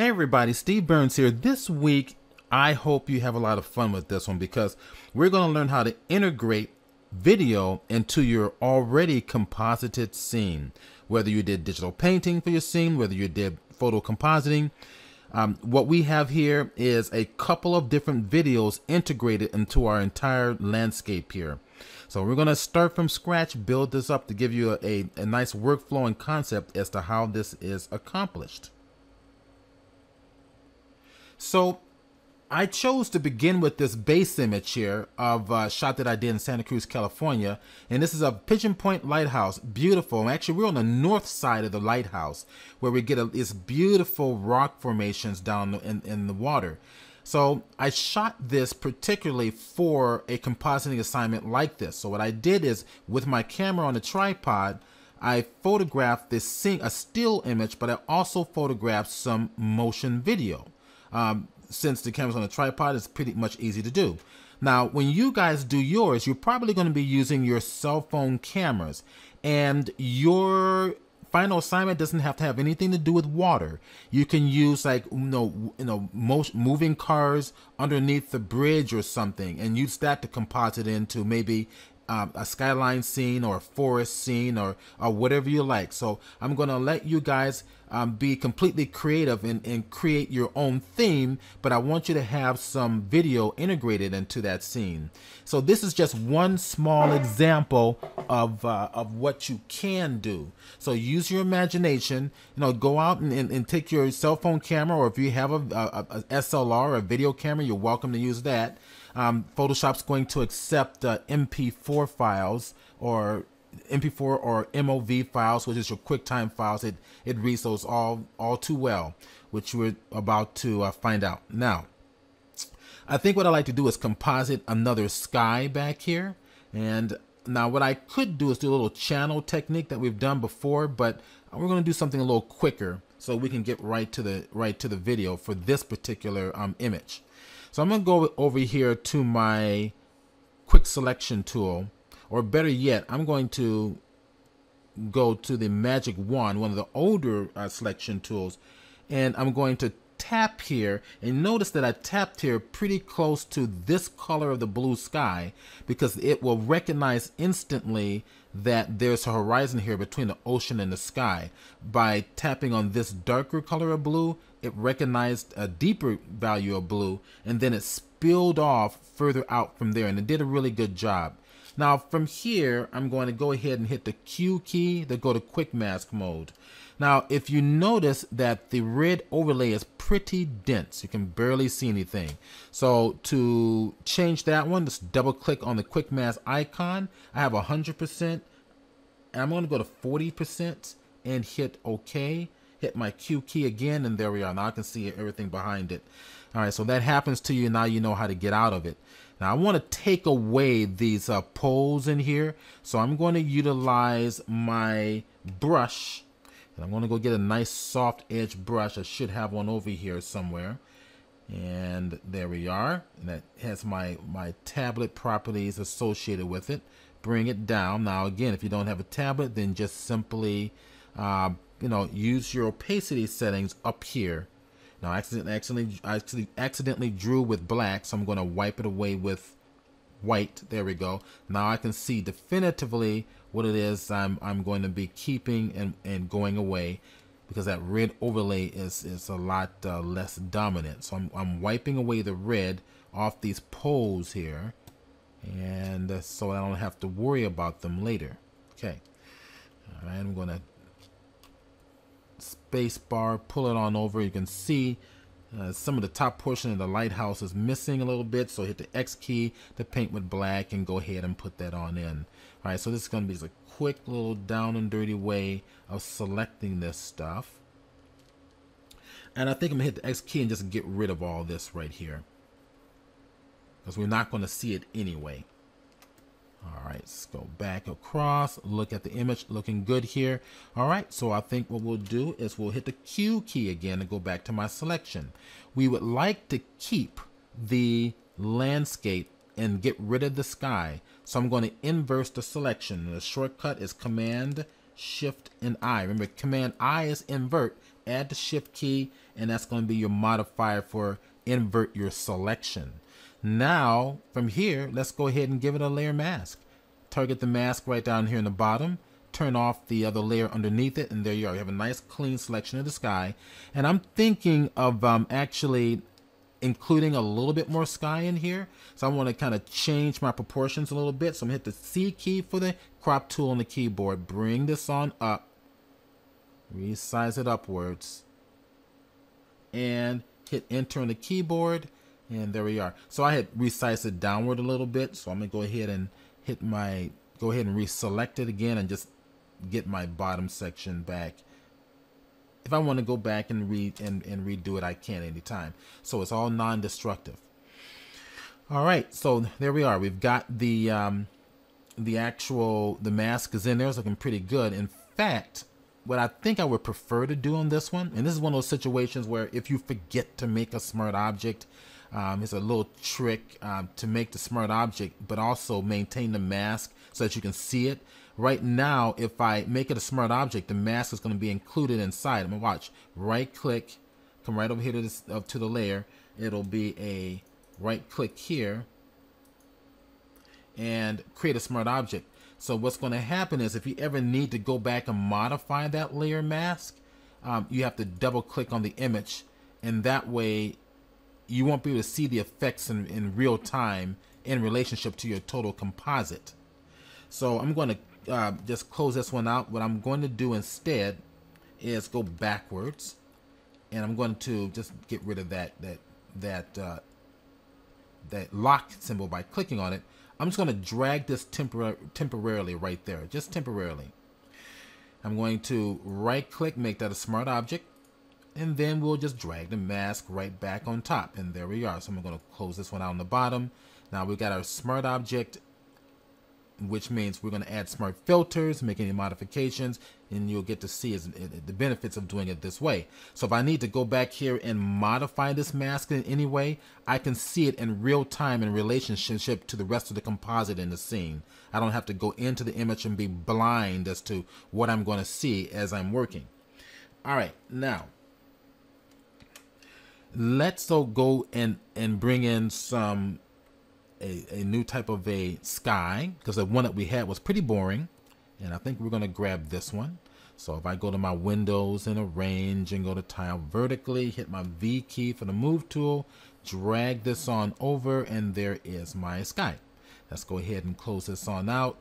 Hey everybody, Steve Burns here. This week, I hope you have a lot of fun with this one because we're going to learn how to integrate video into your already composited scene. Whether you did digital painting for your scene, whether you did photo compositing, what we have here is a couple of different videos integrated into our entire landscape here. So we're going to start from scratch, build this up to give you a nice workflow and concept as to how this is accomplished. So I chose to begin with this base image here of a shot that I did in Santa Cruz, California. And this is a Pigeon Point lighthouse. Beautiful. Actually, we're on the north side of the lighthouse where we get these beautiful rock formations down in the water. So I shot this particularly for a compositing assignment like this. So what I did is with my camera on the tripod, I photographed this scene, a still image, but I also photographed some motion video. Since the camera's on a tripod, it's pretty much easy to do. Now, when you guys do yours, you're probably going to be using your cell phone cameras, and your final assignment doesn't have to have anything to do with water. You can use like moving cars underneath the bridge or something, and use that to composite into maybe a skyline scene or a forest scene or whatever you like. So I'm going to let you guys be completely creative and create your own theme, but I want you to have some video integrated into that scene. So this is just one small example of what you can do. So use your imagination, go out and take your cell phone camera, or if you have a SLR or a video camera, you're welcome to use that. Photoshop's going to accept MP4 files or MP4 or MOV files, which is your QuickTime files. It reads those all too well, which we're about to find out. Now, I think what I like to do is composite another sky back here. And now what I could do is do a little channel technique that we've done before, but we're going to do something a little quicker so we can get right to the video for this particular image. So I'm going to go over here to my quick selection tool, or better yet, I'm going to go to the magic wand, one of the older selection tools, and I'm going to tap here, and notice that I tapped here pretty close to this color of the blue sky because it will recognize instantly that there's a horizon here between the ocean and the sky. By tapping on this darker color of blue, it recognized a deeper value of blue, and then it spilled off further out from there, and it did a really good job. Now from here, I'm going to go ahead and hit the Q key to go to quick mask mode. Now, if you notice that the red overlay is pretty dense, you can barely see anything. So to change that one, just double click on the quick mask icon. I have 100%, and I'm going to go to 40% and hit OK. Hit my Q key again, and there we are. Now I can see everything behind it. All right, so that happens to you. Now you know how to get out of it. Now I want to take away these poles in here, so I'm going to utilize my brush, and I'm going to go get a nice soft edge brush. I should have one over here somewhere, and there we are. And that has my tablet properties associated with it. Bring it down. Now again, if you don't have a tablet, then just simply use your opacity settings up here. Now I accidentally drew with black, so I'm going to wipe it away with white. There we go. Now I can see definitively what it is I'm going to be keeping and going away, because that red overlay is a lot less dominant. So I'm wiping away the red off these poles here, and so I don't have to worry about them later. Okay. All right, I'm going to space bar, pull it on over. You can see some of the top portion of the lighthouse is missing a little bit, so hit the X key to paint with black and go ahead and put that on in. All right, so this is going to be a quick little down and dirty way of selecting this stuff, and I think I'm gonna hit the X key and just get rid of all this right here, because we're not going to see it anyway. All right, let's go back across, look at the image, looking good here. All right, so I think what we'll do is we'll hit the Q key again and go back to my selection. We would like to keep the landscape and get rid of the sky. So I'm going to inverse the selection. The shortcut is Command, Shift, and I. Remember, Command I is invert, add the shift key, and that's going to be your modifier for invert your selection. Now, from here, let's go ahead and give it a layer mask. Target the mask right down here in the bottom. Turn off the other layer underneath it, and there you are. You have a nice clean selection of the sky. And I'm thinking of actually including a little bit more sky in here. So I want to kind of change my proportions a little bit. So I'm going to hit the C key for the crop tool on the keyboard. Bring this on up. Resize it upwards. And hit enter on the keyboard. And there we are. So I had resized it downward a little bit. So I'm going to go ahead and go ahead and reselect it again and just get my bottom section back. If I want to go back and redo it, I can anytime. So it's all non-destructive. All right, so there we are. We've got the mask is in there. It's looking pretty good. In fact, what I think I would prefer to do on this one, and this is one of those situations where if you forget to make a smart object, it's a little trick to make the smart object, but also maintain the mask so that you can see it. Right now, if I make it a smart object, the mask is going to be included inside. I'm going to watch. Right click, come right over here to this to the layer. It'll be a right click here and create a smart object. So what's going to happen is if you ever need to go back and modify that layer mask, you have to double click on the image, and that way you won't be able to see the effects in real time in relationship to your total composite. So I'm going to just close this one out. What I'm going to do instead is go backwards, and I'm going to just get rid of that lock symbol by clicking on it. I'm just going to drag this temporarily right there, just temporarily. I'm going to right click, make that a smart object, and then we'll just drag the mask right back on top, and there we are. So I'm going to close this one out on the bottom. Now we've got our smart object, which means we're going to add smart filters, make any modifications, and you'll get to see the benefits of doing it this way. So if I need to go back here and modify this mask in any way, I can see it in real time in relationship to the rest of the composite in the scene. I don't have to go into the image and be blind as to what I'm going to see as I'm working. All right, now let's go and bring in some a new type of a sky, because the one that we had was pretty boring, and I think we're going to grab this one. So if I go to my windows and arrange and go to tile vertically, hit my V key for the move tool, drag this on over, and there is my sky. Let's go ahead and close this on out,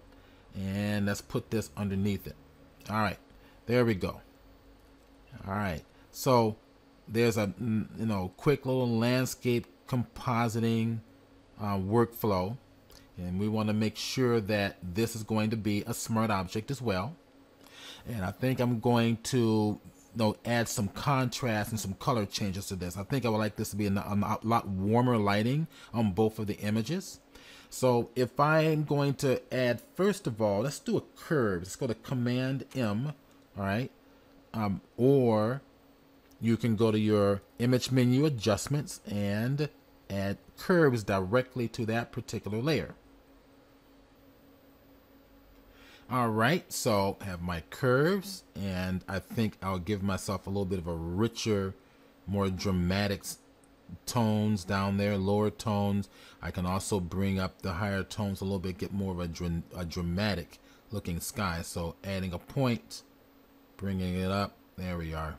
and let's put this underneath it. All right, there we go. All right, so there's a quick little landscape compositing workflow, and we want to make sure that this is going to be a smart object as well. And I think I'm going to add some contrast and some color changes to this. I think I would like this to be a lot warmer lighting on both of the images. So if I'm going to add, first of all, let's do a curve. Let's go to Command M, all right? Or you can go to your image menu adjustments and add curves directly to that particular layer. All right, so I have my curves, and I think I'll give myself a little bit of a richer, more dramatic tones down there, lower tones. I can also bring up the higher tones a little bit, get more of a dramatic looking sky. So adding a point, bringing it up, there we are.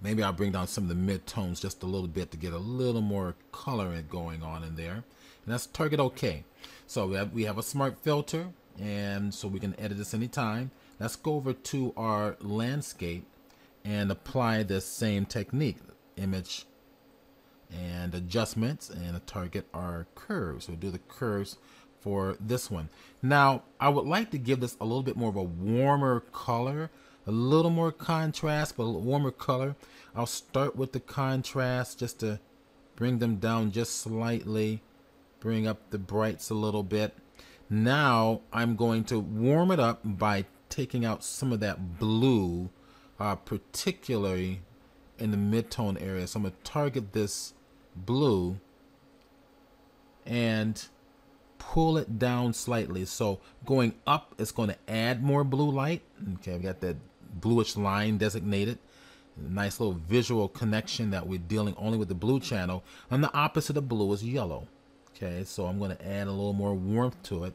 Maybe I'll bring down some of the mid-tones just a little bit to get a little more color going on in there. And that's target OK. So we have a smart filter, and so we can edit this anytime. Let's go over to our landscape and apply this same technique. Image and adjustments, and target our curves. So we'll do the curves for this one. Now, I would like to give this a little bit more of a warmer color, a little more contrast, but a little warmer color. I'll start with the contrast just to bring them down just slightly, bring up the brights a little bit. Now I'm going to warm it up by taking out some of that blue, particularly in the mid-tone area. So I'm going to target this blue and pull it down slightly. So going up, it's going to add more blue light. Okay, I've got that bluish line designated. Nice little visual connection that we're dealing only with the blue channel. And the opposite of blue is yellow. Okay, so I'm going to add a little more warmth to it.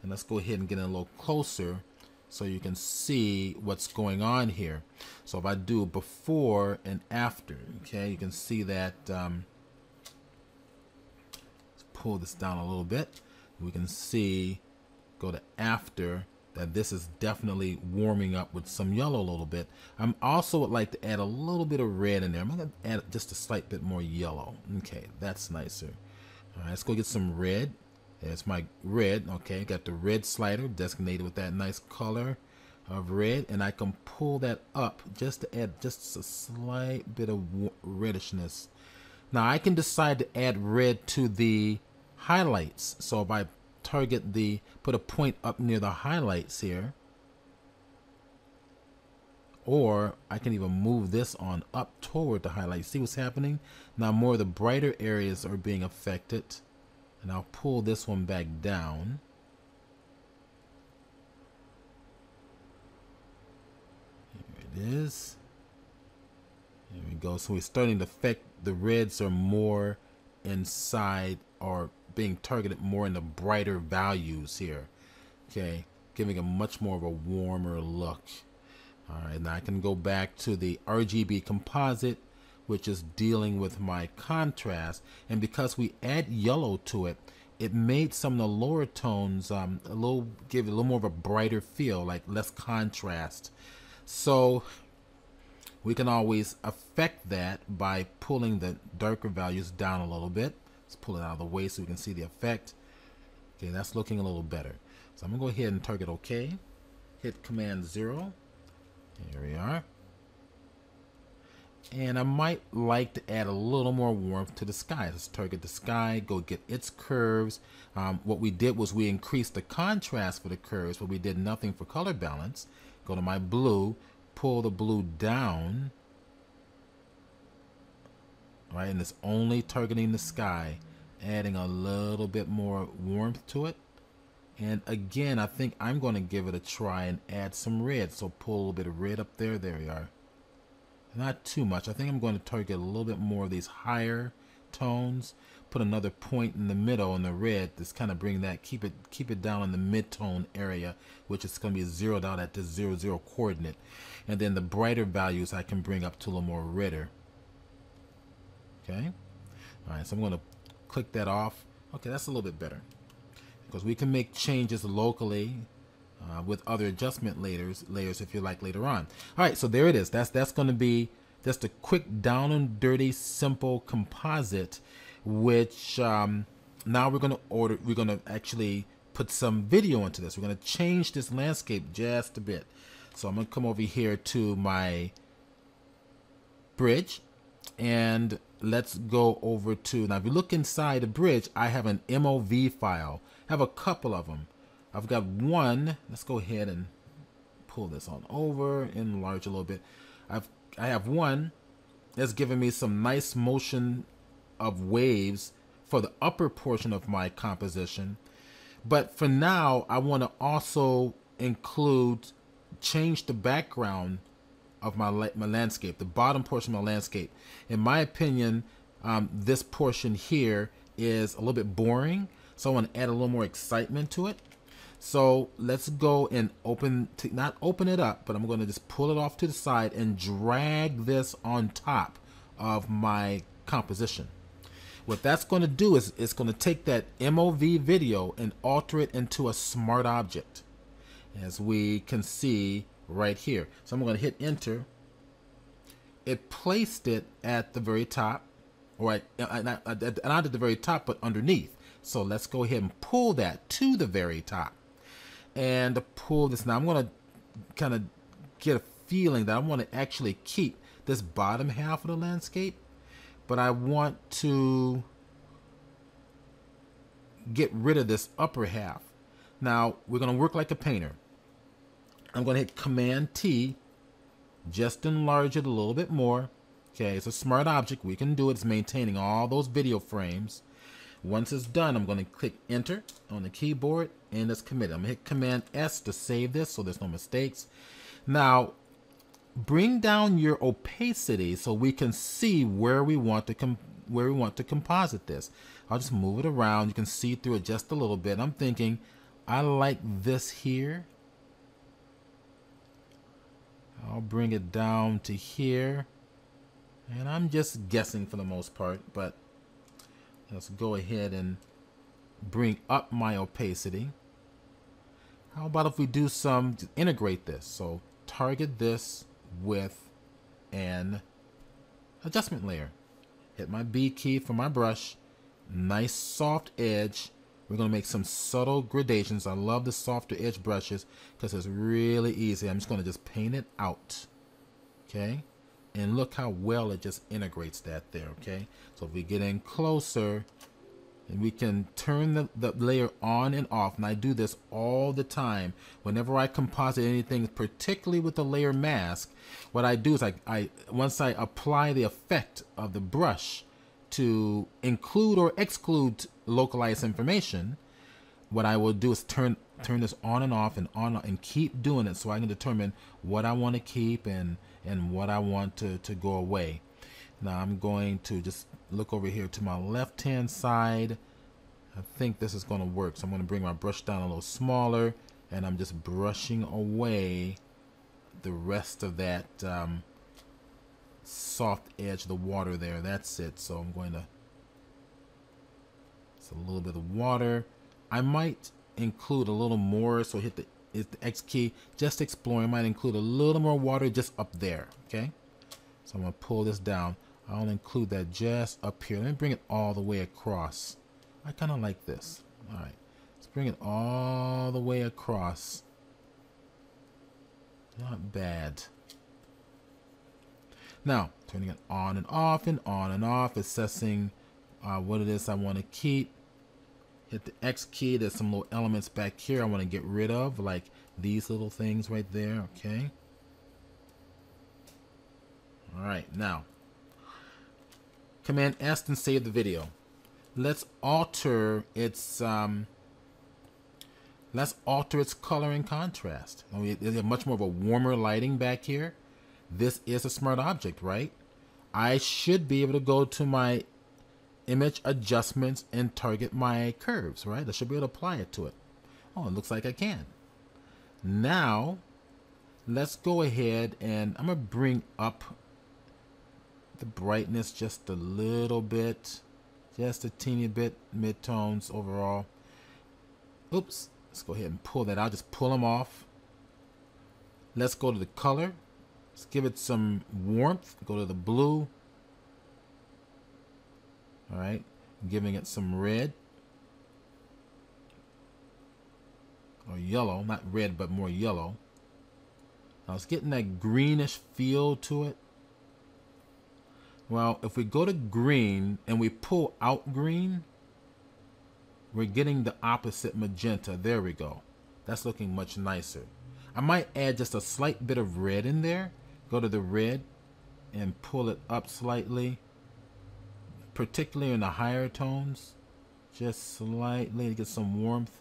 And let's go ahead and get in a little closer so you can see what's going on here. So if I do before and after, okay, you can see that. Let's pull this down a little bit. We can see, go to after, that this is definitely warming up with some yellow a little bit. I'm also would like to add a little bit of red in there. I'm going to add just a slight bit more yellow. Okay, that's nicer. All right, let's go get some red. There's my red. Okay, got the red slider designated with that nice color of red, and I can pull that up just to add just a slight bit of reddishness. Now I can decide to add red to the highlights. So if I target put a point up near the highlights here, or I can even move this on up toward the highlights. See what's happening? Now more of the brighter areas are being affected, and I'll pull this one back down. Here it is. There we go. So we're starting to affect, the reds are more inside, or being targeted more in the brighter values here. Okay, giving a much more of a warmer look. All right, now I can go back to the RGB composite, which is dealing with my contrast. And because we add yellow to it, it made some of the lower tones give it a little more of a brighter feel, like less contrast. So we can always affect that by pulling the darker values down a little bit. Let's pull it out of the way so we can see the effect. Okay, that's looking a little better. So I'm gonna go ahead and target OK. Hit Command 0. Here we are. And I might like to add a little more warmth to the sky. Let's target the sky, go get its curves. What we did was we increased the contrast for the curves, but we did nothing for color balance. Go to my blue, pull the blue down. Right, and it's only targeting the sky, adding a little bit more warmth to it. And again, I think I'm going to give it a try and add some red. So pull a little bit of red up there. There we are. Not too much. I think I'm going to target a little bit more of these higher tones. Put another point in the middle in the red. Just kind of bring that, keep it down in the mid-tone area, which is going to be zeroed out at the 0, 0 coordinate. And then the brighter values I can bring up to a little more redder. Okay. All right. So I'm going to click that off. Okay, that's a little bit better, because we can make changes locally with other adjustment layers if you like later on. All right, so there it is. That's going to be just a quick down and dirty simple composite, which now we're going to actually put some video into this. We're going to change this landscape just a bit. So I'm going to come over here to my bridge, and let's go over to, now if you look inside the bridge, I have an MOV file. I have a couple of them. I've got one. Let's go ahead and pull this on over, enlarge a little bit. I have one that's giving me some nice motion of waves for the upper portion of my composition. But for now, I want to also change the background of my landscape, the bottom portion of my landscape. In my opinion, this portion here is a little bit boring, so I want to add a little more excitement to it. So let's go and not open it up, but I'm going to just pull it off to the side and drag this on top of my composition. What that's going to do is it's going to take that MOV video and alter it into a smart object, as we can see right here. So I'm going to hit enter. It placed it at the very top, or not at the very top, but underneath. So let's go ahead and pull that to the very top and pull this. Now I'm going to kind of get a feeling that I want to actually keep this bottom half of the landscape, but I want to get rid of this upper half. Now we're going to work like a painter. I'm going to hit Command T, just enlarge it a little bit more. Okay, it's a smart object. We can do it. It's maintaining all those video frames. Once it's done, I'm going to click Enter on the keyboard, and it's committed. I'm going to hit Command S to save this so there's no mistakes. Now, bring down your opacity so we can see where we want to composite this. I'll just move it around. You can see through it just a little bit. I'm thinking I like this here. I'll bring it down to here. And I'm just guessing for the most part, but let's go ahead and bring up my opacity. How about if we do some, integrate this? So target this with an adjustment layer. Hit my B key for my brush. Nice soft edge. We're going to make some subtle gradations. I love the softer edge brushes because it's really easy. I'm just going to just paint it out. Okay. And look how well it just integrates that there. Okay. So if we get in closer, and we can turn the layer on and off. And I do this all the time. Whenever I composite anything, particularly with the layer mask, what I do is once I apply the effect of the brush to include or exclude localized information, what I will do is turn this on and off and keep doing it so I can determine what I want to keep and what I want to go away. Now I'm going to just look over here to my left hand side. I think this is going to work, so I'm going to bring my brush down a little smaller, and I'm just brushing away the rest of that soft edge of the water there. That's it. So I'm going to, it's a little bit of water. I might include a little more, so hit the X key, just exploring. I might include a little more water just up there. Okay, so I'm going to pull this down. I'll include that just up here. Let me bring it all the way across. I kind of like this. All right, let's bring it all the way across. Not bad. Now, turning it on and off and on and off, assessing what it is I want to keep. Hit the X key. There's some little elements back here I want to get rid of, like these little things right there. Okay. All right, now Command S and save the video. Let's alter its color and contrast. There's much more of a warmer lighting back here. This is a smart object, right? I should be able to go to my image adjustments and target my curves, right? I should be able to apply it to it. Oh, it looks like I can. Now, let's go ahead and I'm going to bring up the brightness just a little bit. Just a teeny bit, midtones overall. Oops, let's go ahead and pull that out. Just pull them off. Let's go to the color. Let's give it some warmth. Go to the blue. All right, giving it some red. Or yellow, not red, but more yellow. Now it's getting that greenish feel to it. Well, if we go to green and we pull out green, we're getting the opposite magenta. There we go. That's looking much nicer. I might add just a slight bit of red in there. Go to the red and pull it up slightly, particularly in the higher tones. Just slightly to get some warmth,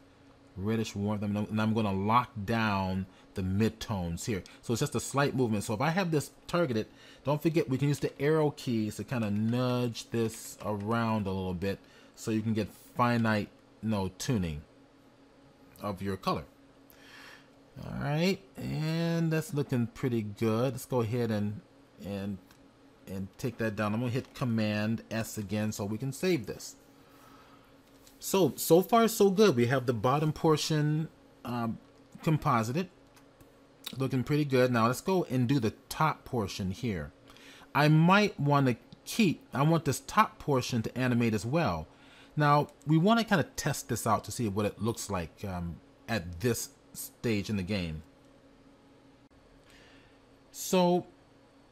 reddish warmth. And I'm going to lock down the midtones here. So it's just a slight movement. So if I have this targeted, don't forget we can use the arrow keys to kind of nudge this around a little bit so you can get finite tuning of your color. All right, and that's looking pretty good. Let's go ahead and take that down. I'm gonna hit Command S again so we can save this. So far so good. We have the bottom portion composited, looking pretty good. Now let's go and do the top portion here. I might want to I want this top portion to animate as well. Now we want to kind of test this out to see what it looks like at this stage in the game. So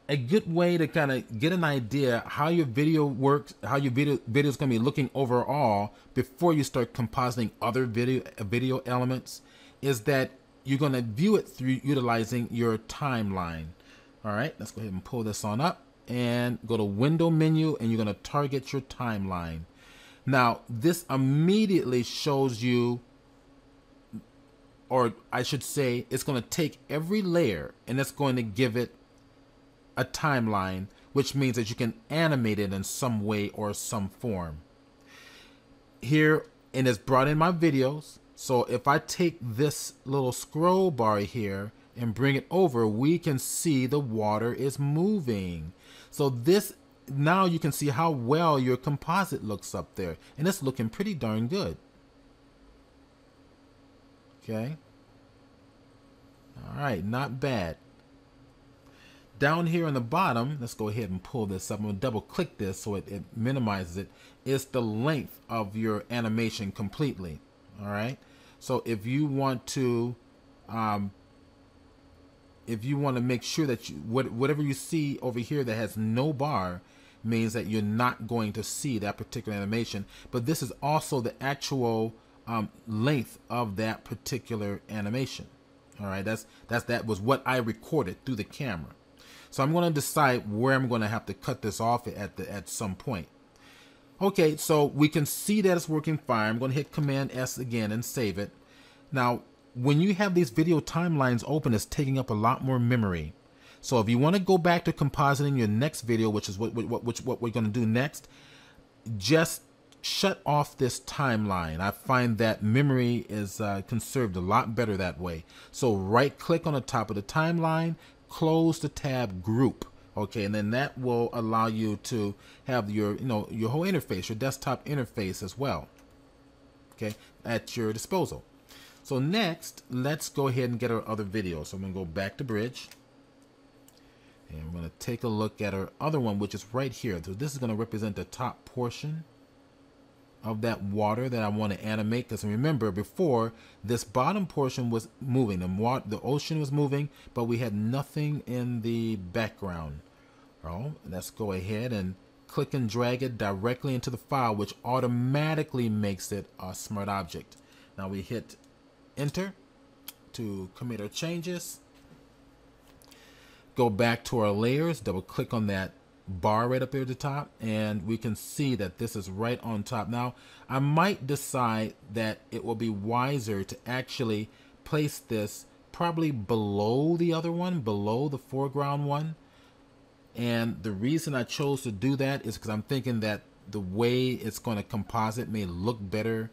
a good way to kind of get an idea how your video works, how your video is going to be looking overall before you start compositing other video elements, is that you're going to view it through utilizing your timeline. All right, let's go ahead and pull this on up and go to Window menu, and you're going to target your timeline. Now, this immediately shows you, or I should say, it's going to take every layer and it's going to give it a timeline, which means that you can animate it in some way or some form. Here, and it's brought in my videos. So if I take this little scroll bar here and bring it over, we can see the water is moving. So this, now you can see how well your composite looks up there. And it's looking pretty darn good. Okay. All right, not bad. Down here on the bottom, let's go ahead and pull this up. I'm going to double click this so it minimizes it. It's the length of your animation completely. All right. So if you want to make sure that whatever you see over here that has no bar means that you're not going to see that particular animation. But this is also the actual length of that particular animation. All right. That was what I recorded through the camera. So I'm going to decide where I'm going to have to cut this off at some point. Okay, so we can see that it's working fine. I'm going to hit Command S again and save it. Now, when you have these video timelines open, it's taking up a lot more memory. So if you want to go back to compositing your next video, which is what we're going to do next, just shut off this timeline. I find that memory is conserved a lot better that way. So right-click on the top of the timeline, close the tab Group. Okay, and then that will allow you to have your your whole interface, your desktop interface as well, okay, at your disposal. So next, let's go ahead and get our other video. So I'm going to go back to Bridge, and we're going to take a look at our other one, which is right here. So this is going to represent the top portion of that water that I want to animate, because remember before, this bottom portion was moving, the ocean was moving, but we had nothing in the background. Oh, let's go ahead and click and drag it directly into the file, which automatically makes it a smart object. Now we hit enter to commit our changes. Go back to our layers, double click on that bar right up there at the top, and we can see that this is right on top. Now I might decide that it will be wiser to actually place this probably below the other one, below the foreground one. And the reason I chose to do that is because I'm thinking that the way it's going to composite may look better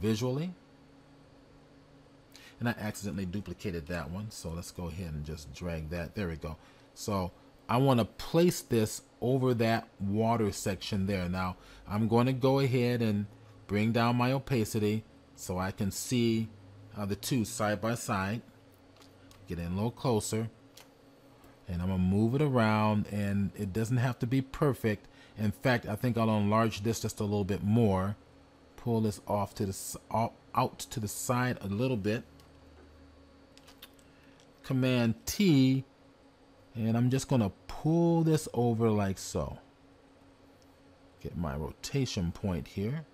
visually. And I accidentally duplicated that one, so let's go ahead and just drag that. There we go. So I want to place this over that water section there. Now I'm going to go ahead and bring down my opacity so I can see the two side by side. Get in a little closer, and I'm going to move it around, and it doesn't have to be perfect. In fact, I think I'll enlarge this just a little bit more. Pull this off to the out to the side a little bit. Command T, and I'm just going to pull this over like so. Get my rotation point here.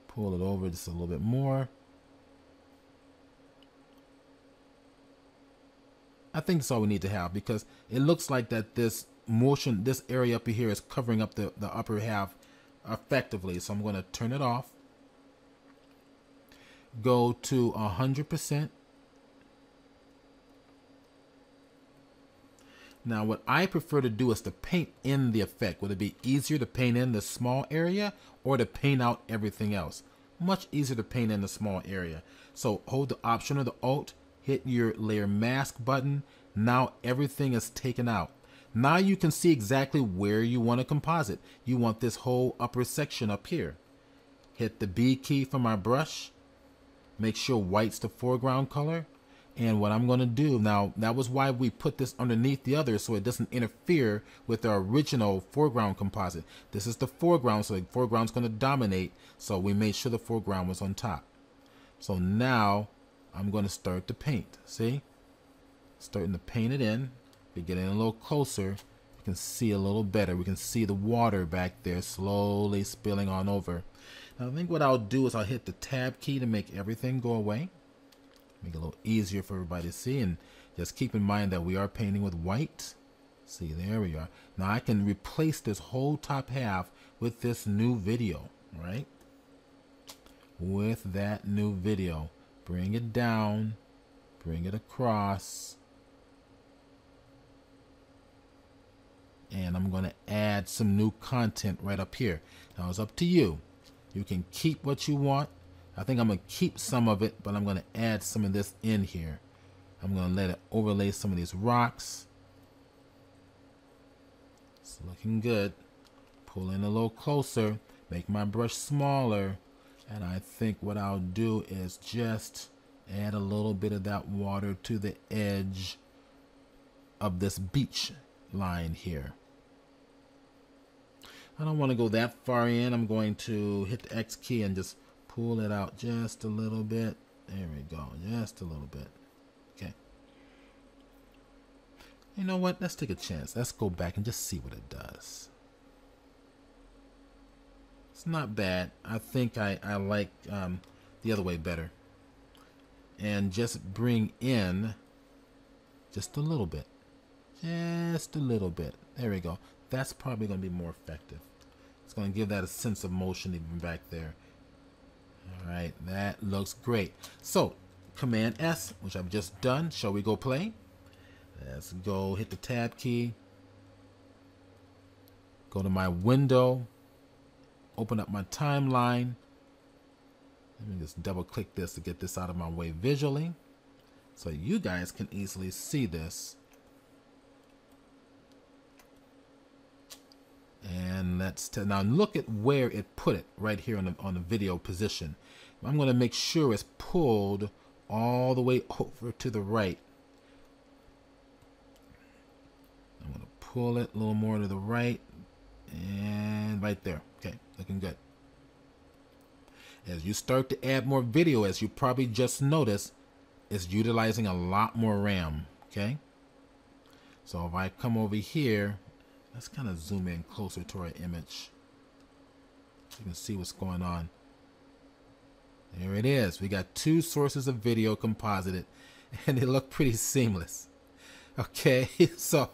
Pull it over just a little bit more. I think that's all we need to have, because it looks like that this motion, this area up here is covering up the upper half effectively. So I'm going to turn it off. Go to 100%. Now what I prefer to do is to paint in the effect. Would it be easier to paint in the small area or to paint out everything else? Much easier to paint in the small area. So hold the Option or the Alt, hit your layer mask button. Now everything is taken out. Now you can see exactly where you want to composite. You want this whole upper section up here. Hit the B key for my brush. Make sure white's the foreground color. And what I'm going to do now, that was why we put this underneath the other, so it doesn't interfere with our original foreground composite. This is the foreground, so the foreground's going to dominate. So we made sure the foreground was on top. So now I'm going to start to paint. See? Starting to paint it in. We get in a little closer. You can see a little better. We can see the water back there slowly spilling on over. Now I think what I'll do is I'll hit the Tab key to make everything go away. Make it a little easier for everybody to see, and just keep in mind that we are painting with white. See, there we are. Now I can replace this whole top half with this new video, right? With that new video. Bring it down Bring it across. And I'm going to add some new content right up here. Now it's up to you. You can keep what you want. I think I'm going to keep some of it, but I'm going to add some of this in here. I'm going to let it overlay some of these rocks. It's looking good. Pull in a little closer. Make my brush smaller. And I think what I'll do is just add a little bit of that water to the edge of this beach line here. I don't want to go that far in. I'm going to hit the X key and just pull it out just a little bit. There we go. Just a little bit. Okay. You know what? Let's take a chance. Let's go back and just see what it does. It's not bad. I think I like the other way better. And just bring in just a little bit. Just a little bit. There we go. That's probably going to be more effective. It's going to give that a sense of motion even back there. All right, that looks great. So, Command S, which I've just done. Shall we go play? Let's go hit the tab key. Go to my window. Open up my timeline. Let me just double click this to get this out of my way visually, so you guys can easily see this. And let's now look at where it put it right here on the video position. I'm going to make sure it's pulled all the way over to the right. I'm going to pull it a little more to the right and right there. Okay, looking good. As you start to add more video, as you probably just noticed, it's utilizing a lot more RAM. Okay, so if I come over here, let's kind of zoom in closer to our image. You can see what's going on. There it is. We got two sources of video composited, and they look pretty seamless. Okay, so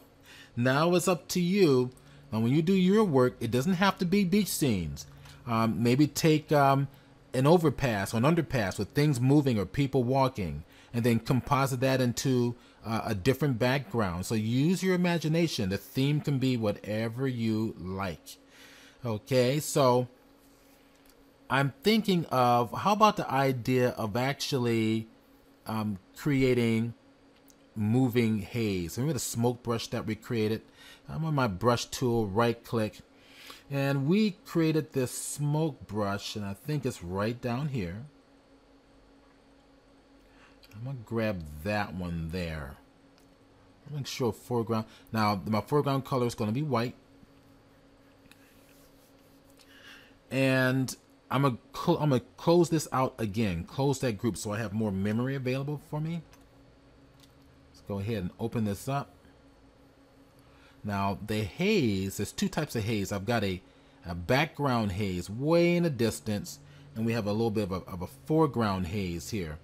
now it's up to you. And when you do your work, it doesn't have to be beach scenes. Maybe take an overpass or an underpass with things moving or people walking, and then composite that into a different background. So use your imagination. The theme can be whatever you like. Okay, so I'm thinking of, how about the idea of actually creating moving haze. Remember the smoke brush that we created? I'm on my brush tool, right click, and we created this smoke brush, and I think it's right down here. I'm gonna grab that one there. Make sure foreground. Now my foreground color is going to be white, and I'm gonna close this out again. Close that group so I have more memory available for me. Let's go ahead and open this up. Now the haze, there's two types of haze. I've got a background haze way in the distance, and we have a little bit of a foreground haze here.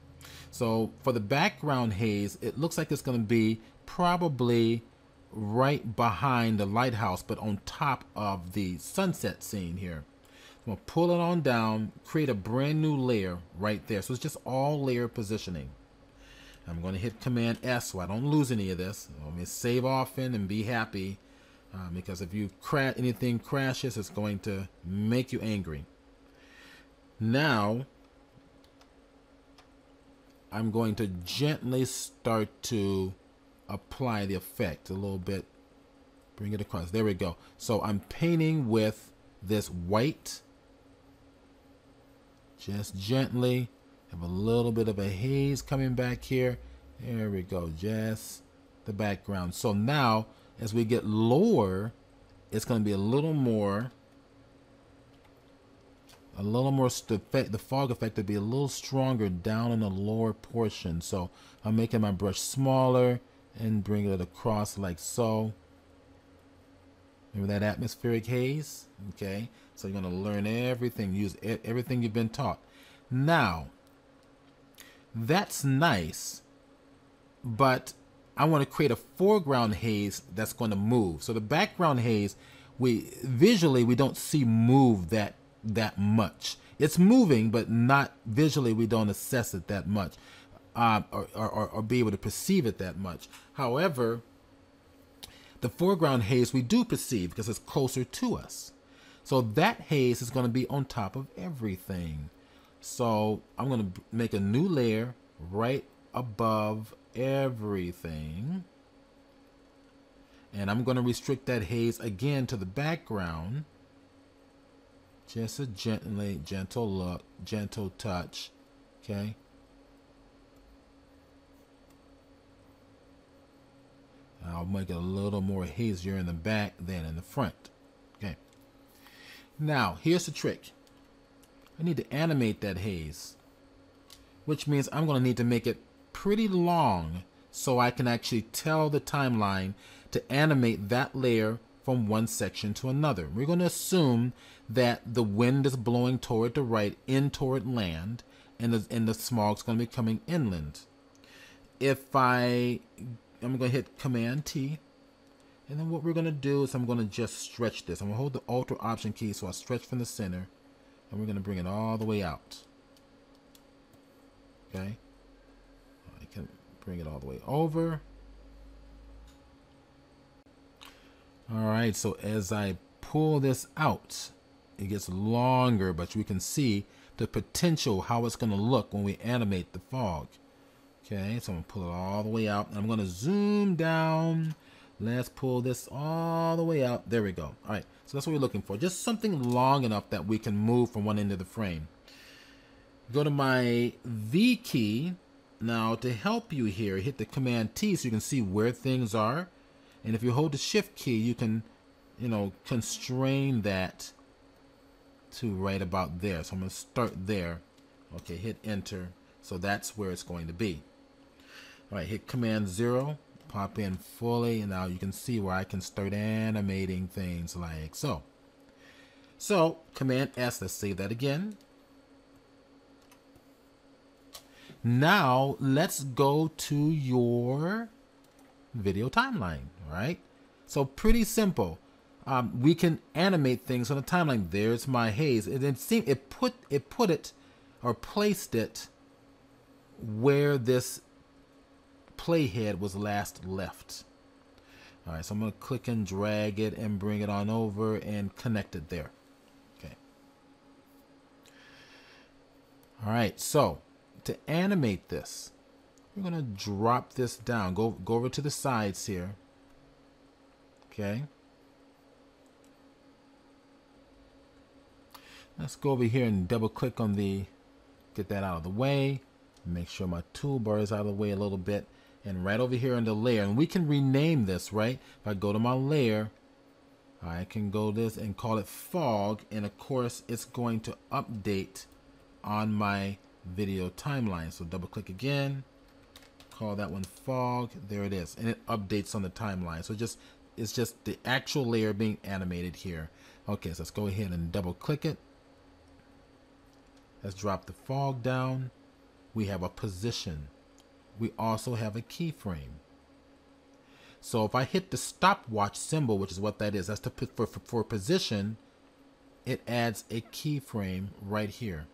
So for the background haze, it looks like it's going to be probably right behind the lighthouse, but on top of the sunset scene here. I'm going to pull it on down, create a brand new layer right there. So it's just all layer positioning. I'm going to hit Command S so I don't lose any of this. Let me save often and be happy, because if anything crashes, it's going to make you angry. Now I'm going to gently start to apply the effect a little bit. Bring it across. There we go. So I'm painting with this white. Just gently. Have a little bit of a haze coming back here. There we go. Just the background. So now as we get lower, it's going to be a little more the fog effect to be a little stronger down in the lower portion. So I'm making my brush smaller and bring it across like so. Remember that atmospheric haze? Okay, so you're going to learn everything, use everything you've been taught. Now, that's nice, but I want to create a foreground haze that's going to move. So the background haze, visually we don't see move that much. It's moving, but not visually, we don't assess it that much. or be able to perceive it that much. However, the foreground haze we do perceive because it's closer to us. So that haze is going to be on top of everything. So I'm going to make a new layer right above everything. And I'm going to restrict that haze again to the background. Just a gentle look, gentle touch. Okay. I'll make it a little more hazier in the back than in the front. Okay. Now, here's the trick. I need to animate that haze, which means I'm going to need to make it pretty long so I can actually tell the timeline to animate that layer from one section to another. We're going to assume that the wind is blowing toward the right, in toward land, and the smog's going to be coming inland. If I'm going to hit Command T, and then what we're going to do is I'm going to just stretch this. I'm going to hold the Alt or Option key so I stretch from the center, and we're going to bring it all the way out. Okay, I can bring it all the way over. All right, so as I pull this out, it gets longer, but we can see the potential, how it's going to look when we animate the fog. Okay, so I'm going to pull it all the way out. And I'm going to zoom down. Let's pull this all the way out. There we go. All right, so that's what we're looking for. Just something long enough that we can move from one end of the frame. Go to my V key. Now, to help you here, hit the Command T so you can see where things are. And if you hold the Shift key, you can, constrain that to right about there. So I'm going to start there. Okay, hit Enter. So that's where it's going to be. All right, hit Command 0, pop in fully, and now you can see where I can start animating things like so. So, Command S, let's save that again. Now, let's go to your video timeline, all right? So, pretty simple. We can animate things on the timeline. There's my haze. It placed it where this playhead was last left. All right, so I'm going to click and drag it and bring it on over and connect it there. Okay. All right, so to animate this, we're going to drop this down. Go over to the sides here. Okay. Let's go over here and double click on get that out of the way. Make sure my toolbar is out of the way a little bit. And right over here in the layer, and we can rename this, right? If I go to my layer, I can go this and call it fog. And of course, it's going to update on my video timeline. So double click again, call that one fog. There it is. And it updates on the timeline. So it's just the actual layer being animated here. Okay, so let's go ahead and double click it. Let's drop the fog down. We have a position. We also have a keyframe. So if I hit the stopwatch symbol, which is what that is, that's for position, it adds a keyframe right here.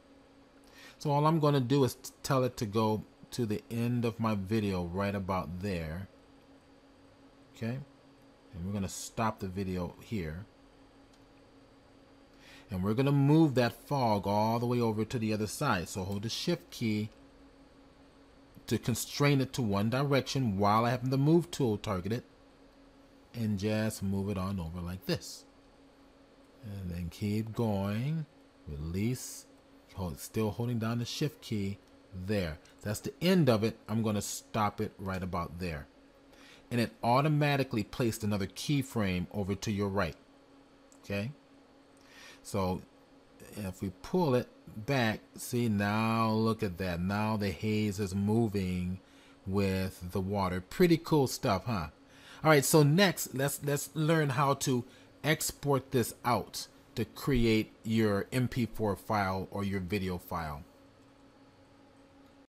So all I'm going to do is tell it to go to the end of my video right about there. Okay. And we're going to stop the video here. And we're going to move that fog all the way over to the other side. So hold the Shift key to constrain it to one direction while I have the Move tool targeted. And just move it on over like this. And then keep going. Release. Still holding down the Shift key. There. That's the end of it. I'm going to stop it right about there. And it automatically placed another keyframe over to your right. Okay. So if we pull it back, see, now look at that. Now the haze is moving with the water. Pretty cool stuff, huh? All right, so next let's learn how to export this out to create your MP4 file or your video file.